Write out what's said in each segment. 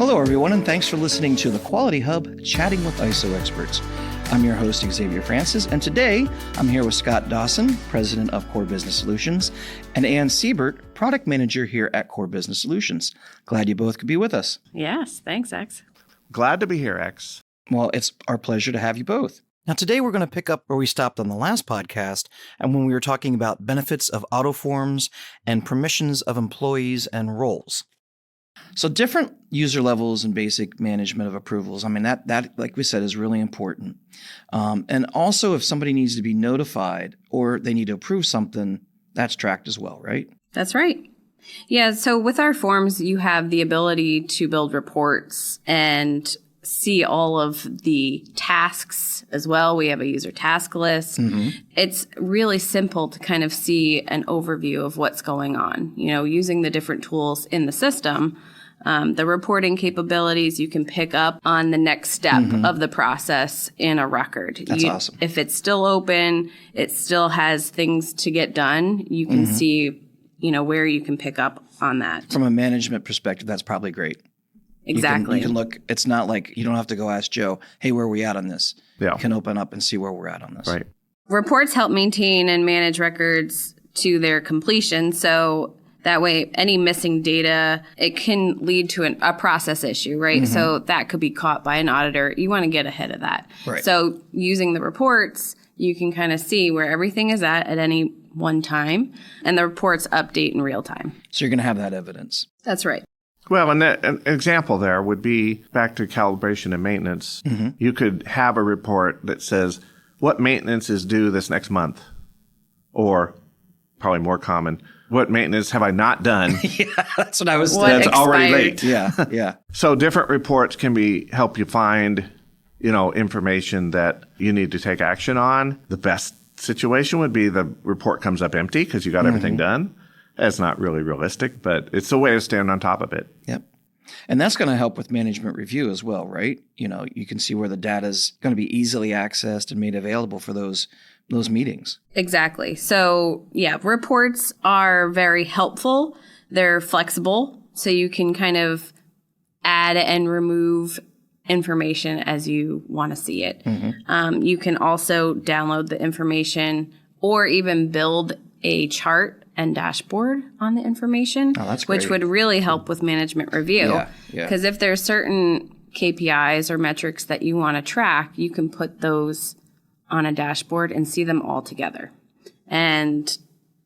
Hello, everyone, and thanks for listening to The Quality Hub, Chatting with ISO Experts. I'm your host, Xavier Francis, and today I'm here with Scott Dawson, President of Core Business Solutions, and Ann Siebert, Product Manager here at Core Business Solutions. Glad you both could be with us. Yes, thanks, X. Glad to be here, X. Well, it's our pleasure to have you both. Now, today we're going to pick up where we stopped on the last podcast, and when we were talking about benefits of auto forms and permissions of employees and roles. So different user levels and basic management of approvals. I mean, that like we said, is really important. And also if somebody needs to be notified or they need to approve something, that's tracked as well, right? That's right. Yeah, so with our forms, you have the ability to build reports and see all of the tasks as well. We have a user task list. Mm-hmm. It's really simple to kind of see an overview of what's going on. You know, using the different tools in the system, the reporting capabilities, you can pick up on the next step of the process in a record. That's awesome. If it's still open, it still has things to get done, you can see, you know, where you can pick up on that. From a management perspective, that's probably great. Exactly. You can look, it's not like you don't have to go ask Joe, hey, where are we at on this? Yeah. You can open up and see where we're at on this. Right. Reports help maintain and manage records to their completion. So that way, any missing data, it can lead to a process issue, right? So that could be caught by an auditor. You want to get ahead of that. Right. So using the reports, you can kind of see where everything is at any one time, and the reports update in real time. So you're going to have that evidence. That's right. Well, and an example there would be back to calibration and maintenance. You could have a report that says what maintenance is due this next month, or probably more common, what maintenance have I not done? Yeah, that's what I was That's thinking. already late. Yeah. So different reports can help you find, information that you need to take action on. The best situation would be the report comes up empty because you got everything done. That's not really realistic, but it's a way of staying on top of it. Yep. And that's going to help with management review as well, right? You know, you can see where the data is going to be easily accessed and made available for those meetings. Exactly. So, yeah, reports are very helpful. They're flexible, so you can kind of add and remove information as you want to see it. You can also download the information or even build a chart and dashboard on the information, which would really help with management review. Yeah. Because if there's certain KPIs or metrics that you want to track, you can put those on a dashboard and see them all together. And,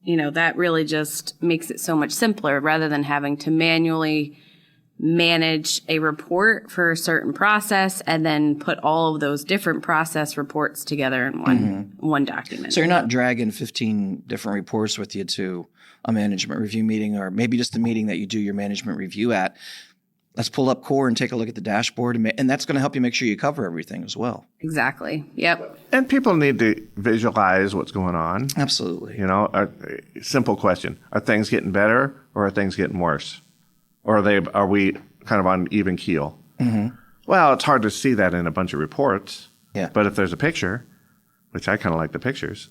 that really just makes it so much simpler rather than having to manually manage a report for a certain process and then put all of those different process reports together in one document. So you're not dragging 15 different reports with you to a management review meeting, or maybe just the meeting that you do your management review at. Let's pull up Core and take a look at the dashboard, and that's going to help you make sure you cover everything as well. Exactly. Yep. And people need to visualize what's going on. Absolutely. A simple question. Are things getting better or are things getting worse? Or are we kind of on even keel? Well, it's hard to see that in a bunch of reports. Yeah. But if there's a picture, which I kind of like the pictures,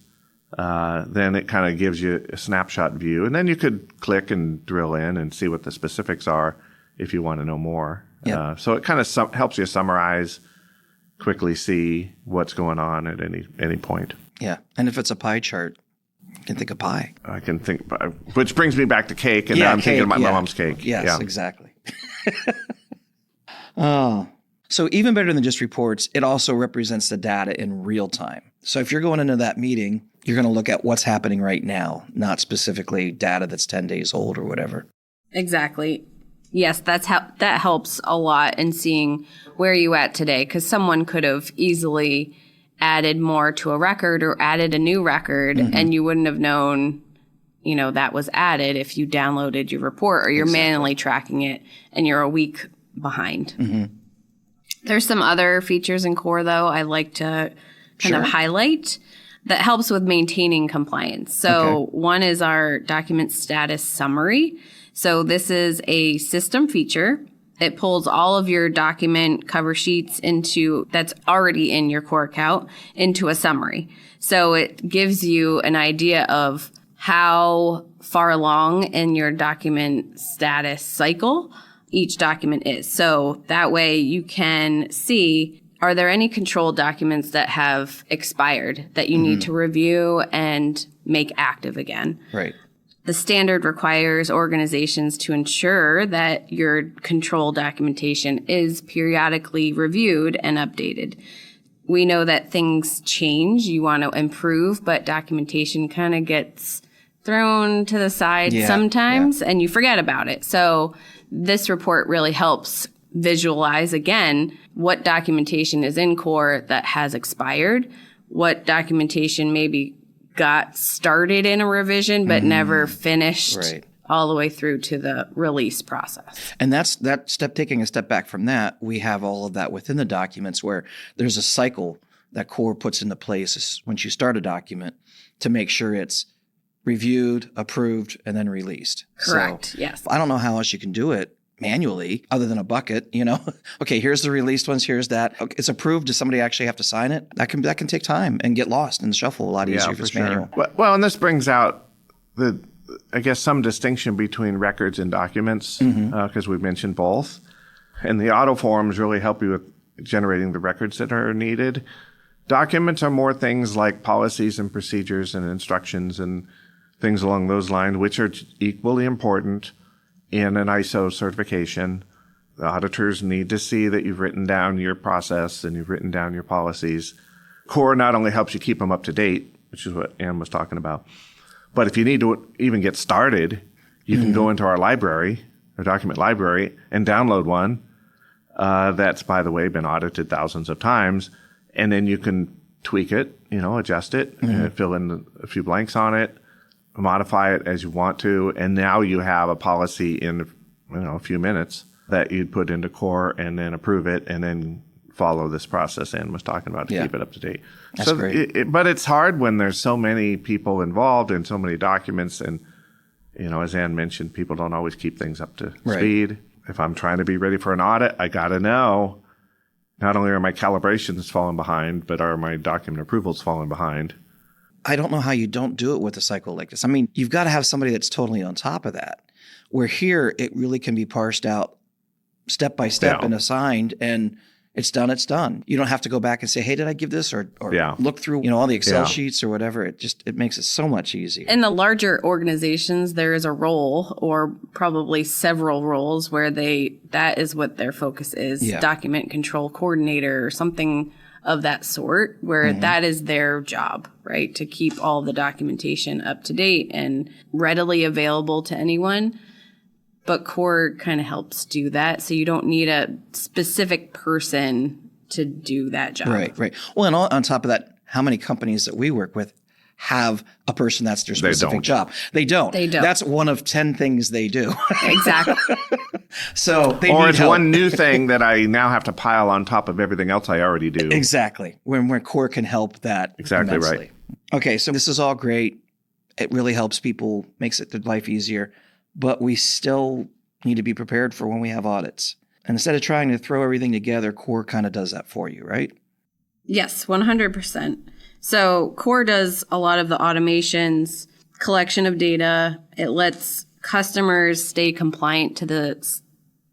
then it kind of gives you a snapshot view. And then you could click and drill in and see what the specifics are if you want to know more. Yeah. So it kind of helps you summarize, quickly see what's going on at any point. Yeah. And if it's a pie chart, you can think of pie. I can think, which brings me back to cake, and now I'm thinking about my mom's cake. Yes, exactly. So even better than just reports, it also represents the data in real time. So if you're going into that meeting, you're going to look at what's happening right now, not specifically data that's 10 days old or whatever. Exactly. Yes, that helps a lot in seeing where you at today, because someone could have easily added more to a record or added a new record, and you wouldn't have known, that was added if you downloaded your report or you're manually tracking it and you're a week behind. There's some other features in Core, though, I like to kind of highlight that helps with maintaining compliance. So one is our document status summary. So this is a system feature. It pulls all of your document cover sheets that's already in your core account into a summary. So it gives you an idea of how far along in your document status cycle each document is. So that way you can see, are there any control documents that have expired that you need to review and make active again? Right. The standard requires organizations to ensure that your control documentation is periodically reviewed and updated. We know that things change, you want to improve, but documentation kind of gets thrown to the side sometimes and you forget about it. So this report really helps visualize again what documentation is in core that has expired, what documentation maybe got started in a revision but never finished all the way through to the release process. And that's that step, taking a step back from that, we have all of that within the documents where there's a cycle that core puts into place once you start a document to make sure it's reviewed, approved, and then released. Correct, so, yes. I don't know how else you can do it manually other than a bucket, Okay, here's the released ones, here's that. Okay, it's approved. Does somebody actually have to sign it? That can take time and get lost in the shuffle a lot easier if it's manual. Well, and this brings out some distinction between records and documents, because we've mentioned both. And the auto forms really help you with generating the records that are needed. Documents are more things like policies and procedures and instructions and things along those lines, which are equally important in an ISO certification. The auditors need to see that you've written down your process and you've written down your policies. Core not only helps you keep them up to date, which is what Ann was talking about, but if you need to even get started, you can go into our library, our document library, and download one that's, by the way, been audited thousands of times, and then you can tweak it, adjust it, fill in a few blanks on it, modify it as you want to, and now you have a policy in a few minutes that you'd put into core and then approve it and then follow this process Ann was talking about to keep it up to date. That's great. But it's hard when there's so many people involved and so many documents, and as Ann mentioned, people don't always keep things up to speed. If I'm trying to be ready for an audit, I got to know not only are my calibrations falling behind, but are my document approvals falling behind. I don't know how you don't do it with a cycle like this. I mean, you've got to have somebody that's totally on top of that. Where here, it really can be parsed out step by step and assigned, and it's done, it's done. You don't have to go back and say, hey, did I give this? Or look through, all the Excel sheets or whatever. It makes it so much easier. In the larger organizations, there is a role or probably several roles where that is what their focus is. Document control coordinator or something of that sort, where that is their job, right? To keep all the documentation up to date and readily available to anyone. But core kind of helps do that. So you don't need a specific person to do that job. Right. Well, and on top of that, how many companies that we work with have a person that's their specific job? They don't. That's one of 10 things they do. Exactly. So they or need it's help. one new thing that I now have to pile on top of everything else I already do. Exactly. Where core can help that Exactly immensely. right. Okay, so this is all great. It really helps people, makes their life easier. But we still need to be prepared for when we have audits. And instead of trying to throw everything together, core kind of does that for you, right? Yes, 100%. So core does a lot of the automations, collection of data. It lets customers stay compliant to the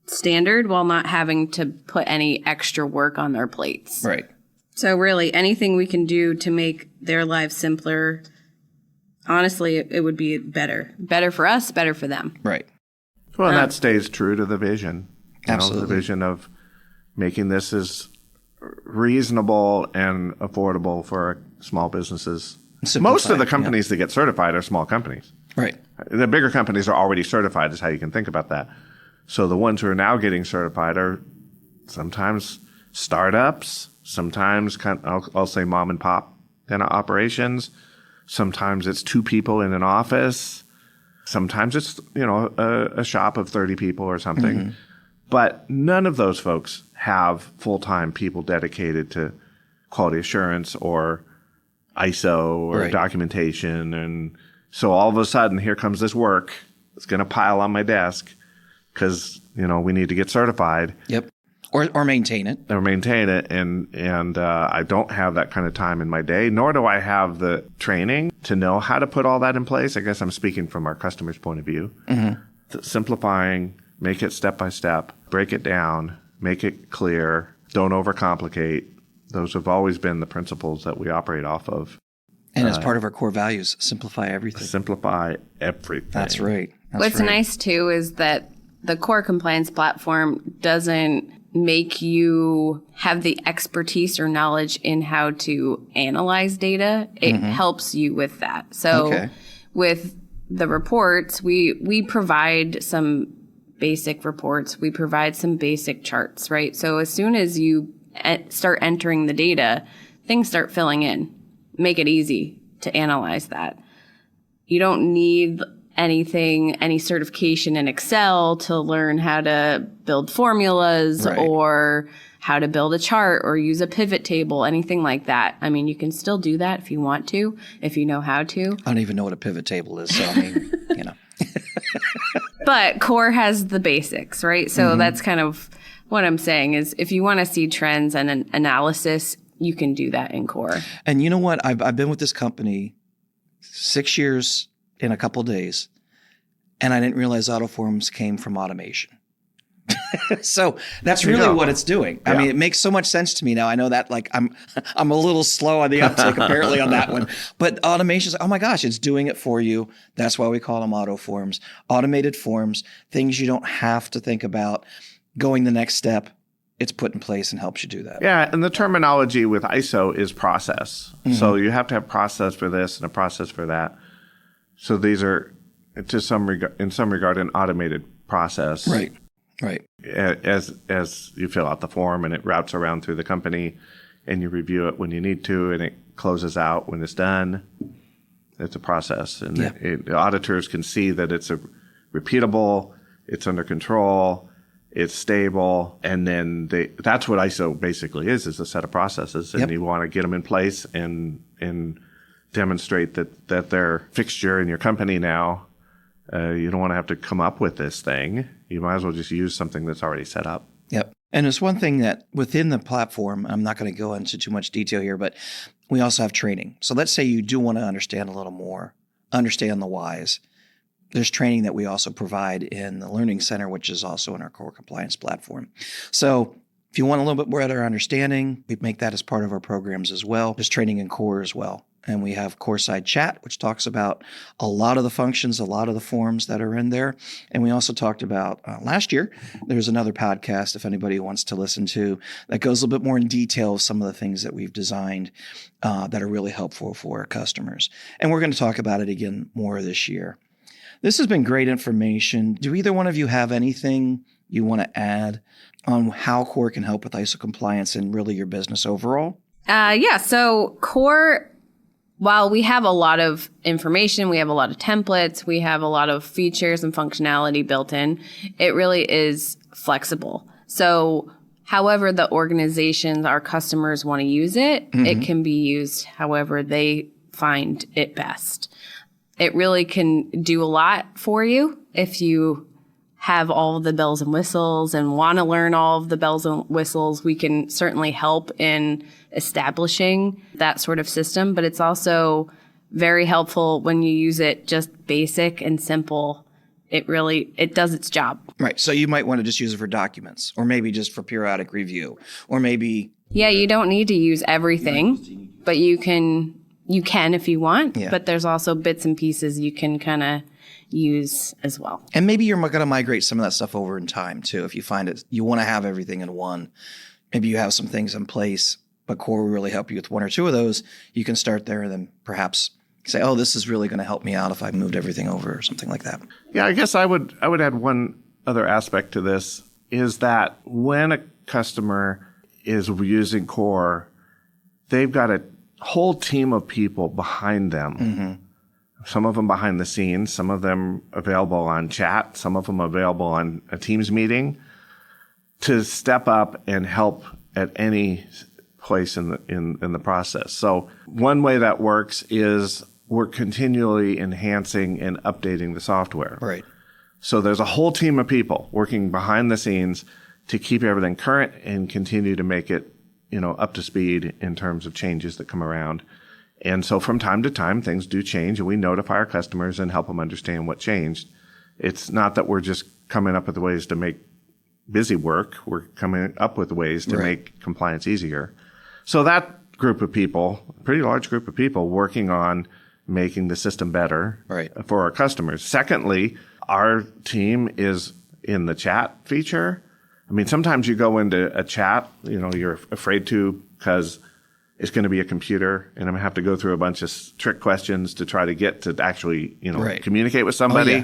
standard while not having to put any extra work on their plates. Right. So really, anything we can do to make their lives simpler, honestly, it would be better. Better for us, better for them. Right. Well, and that stays true to the vision. Absolutely. The vision of making this as reasonable and affordable for small businesses. Most of the companies that get certified are small companies. Right. The bigger companies are already certified is how you can think about that. So the ones who are now getting certified are sometimes startups, sometimes I'll say mom and pop kind of operations. Sometimes it's 2 people in an office. Sometimes it's, a shop of 30 people or something. But none of those folks have full-time people dedicated to quality assurance or ISO or documentation. And so all of a sudden, here comes this work. It's going to pile on my desk because, we need to get certified. Yep. Or maintain it. Or maintain it. And I don't have that kind of time in my day, nor do I have the training to know how to put all that in place. I guess I'm speaking from our customer's point of view. Simplifying make it step by step, break it down, make it clear, don't overcomplicate. Those have always been the principles that we operate off of. And as part of our core values, simplify everything. Simplify everything. That's right. What's nice too is that the core compliance platform doesn't make you have the expertise or knowledge in how to analyze data. It helps you with that. So with the reports, we provide some basic reports. We provide some basic charts, right? So as soon as you start entering the data, things start filling in. Make it easy to analyze that. You don't need any certification in Excel to learn how to build formulas or how to build a chart or use a pivot table, anything like that. I mean, you can still do that if you want to, if you know how to. I don't even know what a pivot table is, so I mean, you know. But core has the basics, right? So that's kind of what I'm saying is if you want to see trends and an analysis, you can do that in core. And you know what? I've been with this company 6 years in a couple of days, and I didn't realize autoforms came from automation. So that's really what it's doing. I mean, it makes so much sense to me now. I know that like I'm a little slow on the uptake apparently on that one, but automation's oh my gosh, it's doing it for you. That's why we call them autoforms, automated forms, things you don't have to think about going the next step. It's put in place and helps you do that. Yeah, and the terminology with ISO is process. So you have to have process for this and a process for that. So these are, in some regard, an automated process. Right. Right. As you fill out the form and it routes around through the company and you review it when you need to and it closes out when it's done. It's a process. And the auditors can see that it's repeatable, it's under control, it's stable, and then that's what ISO basically is a set of processes. And you want to get them in place and demonstrate that they're fixture in your company now. You don't want to have to come up with this thing. You might as well just use something that's already set up. Yep. And it's one thing that within the platform, I'm not going to go into too much detail here, but we also have training. So let's say you do want to understand a little more, understand the whys. There's training that we also provide in the Learning Center, which is also in our core compliance platform. So if you want a little bit better understanding, we make that as part of our programs as well. There's training in core as well. And we have Core Side Chat, which talks about a lot of the functions, a lot of the forms that are in there. And we also talked about last year, there's another podcast, if anybody wants to listen to, that goes a little bit more in detail of some of the things that we've designed that are really helpful for our customers. And we're going to talk about it again more this year. This has been great information. Do either one of you have anything you want to add on how Core can help with ISO compliance and really your business overall? So Core, while we have a lot of information, we have a lot of templates, we have a lot of features and functionality built in, it really is flexible. So however the organizations, our customers want to use it, it can be used however they find it best. It really can do a lot for you if you have all of the bells and whistles and want to learn all of the bells and whistles. We can certainly help in establishing that sort of system, but it's also very helpful when you use it just basic and simple. It does its job. Right. So you might want to just use it for documents or maybe just for periodic review or maybe. Yeah, you don't need to use everything, but you can if you want, but there's also bits and pieces you can kind of use as well. And maybe you're going to migrate some of that stuff over in time too. If you find it, you want to have everything in one, maybe you have some things in place, but Core will really help you with one or two of those. You can start there and then perhaps say, oh, this is really going to help me out if I moved everything over or something like that. Yeah, I guess I would add one other aspect to this is that when a customer is using Core, they've got a whole team of people behind them. Some of them behind the scenes, some of them available on chat, some of them available on a Teams meeting to step up and help at any place in the process. So one way that works is we're continually enhancing and updating the software. Right. So there's a whole team of people working behind the scenes to keep everything current and continue to make it, up to speed in terms of changes that come around. And so from time to time, things do change, and we notify our customers and help them understand what changed. It's not that we're just coming up with ways to make busy work. We're coming up with ways to make compliance easier. So that group of people, a pretty large group of people working on making the system better for our customers. Secondly, our team is in the chat feature. I mean, sometimes you go into a chat, you're afraid to because it's going to be a computer and I'm going to have to go through a bunch of trick questions to try to get to actually, communicate with somebody. Oh, yeah.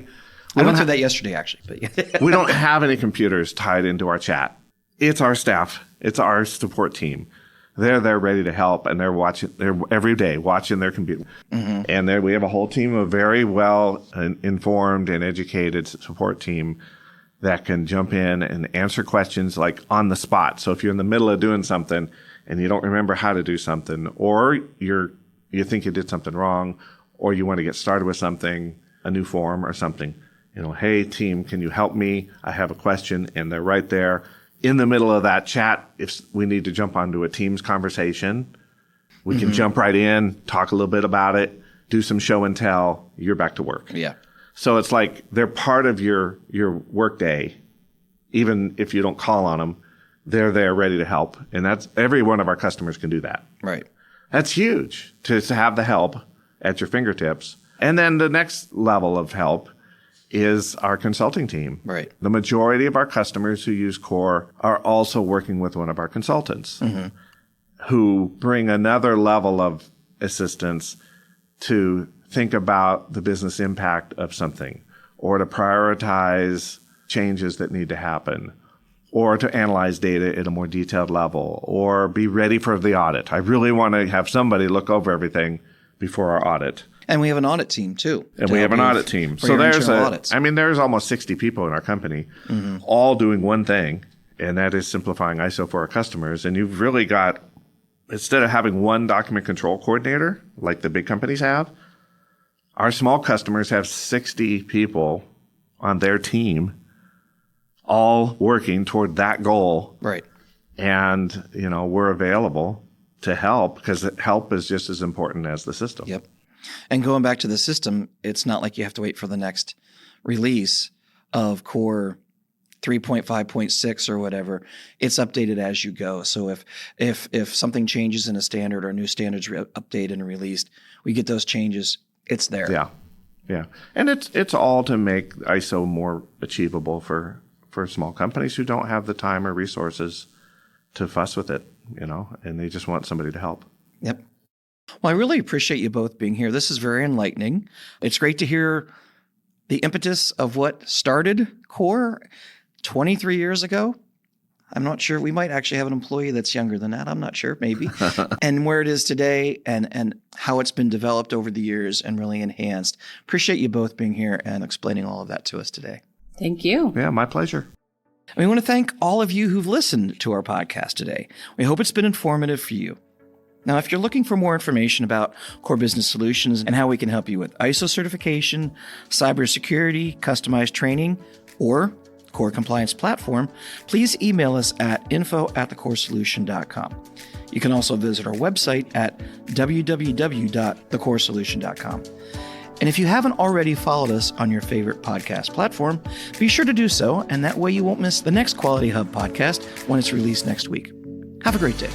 I went through that yesterday, actually. But we don't have any computers tied into our chat. It's our staff. It's our support team. They're there ready to help, and they're every day watching their computer. Mm-hmm. And we have a whole team of very well informed and educated support team that can jump in and answer questions like on the spot. So if you're in the middle of doing something and you don't remember how to do something, or you think you did something wrong, or you want to get started with something, a new form or something, hey team, can you help me? I have a question, and they're right there. In the middle of that chat, if we need to jump onto a Teams conversation, we can jump right in, talk a little bit about it, do some show and tell, you're back to work. Yeah. So it's like they're part of your work day. Even if you don't call on them, they're there ready to help. And that's every one of our customers can do that. Right. That's huge to have the help at your fingertips. And then the next level of help is our consulting team. Right. The majority of our customers who use Core are also working with one of our consultants who bring another level of assistance to think about the business impact of something, or to prioritize changes that need to happen, or to analyze data at a more detailed level, or be ready for the audit. I really want to have somebody look over everything before our audit. And we have an audit team too. And we have an audit team. So there's almost 60 people in our company all doing one thing, and that is simplifying ISO for our customers. And you've really got, instead of having one document control coordinator like the big companies have, our small customers have 60 people on their team all working toward that goal. Right. And, we're available to help because help is just as important as the system. Yep. And going back to the system, it's not like you have to wait for the next release of Core 3.5.6 or whatever. It's updated as you go. So if something changes in a standard or new standards updated and released, we get those changes. It's there. Yeah. Yeah. And it's all to make ISO more achievable for small companies who don't have the time or resources to fuss with it, and they just want somebody to help. Yep. Well, I really appreciate you both being here. This is very enlightening. It's great to hear the impetus of what started Core 23 years ago. I'm not sure. We might actually have an employee that's younger than that. I'm not sure, maybe. And where it is today and how it's been developed over the years and really enhanced. Appreciate you both being here and explaining all of that to us today. Thank you. Yeah, my pleasure. And we want to thank all of you who've listened to our podcast today. We hope it's been informative for you. Now, if you're looking for more information about Core Business Solutions and how we can help you with ISO certification, cybersecurity, customized training, or Core Compliance Platform, please email us at info@thecoresolution.com. You can also visit our website at www.thecoresolution.com. And if you haven't already followed us on your favorite podcast platform, be sure to do so, and that way you won't miss the next Quality Hub podcast when it's released next week. Have a great day.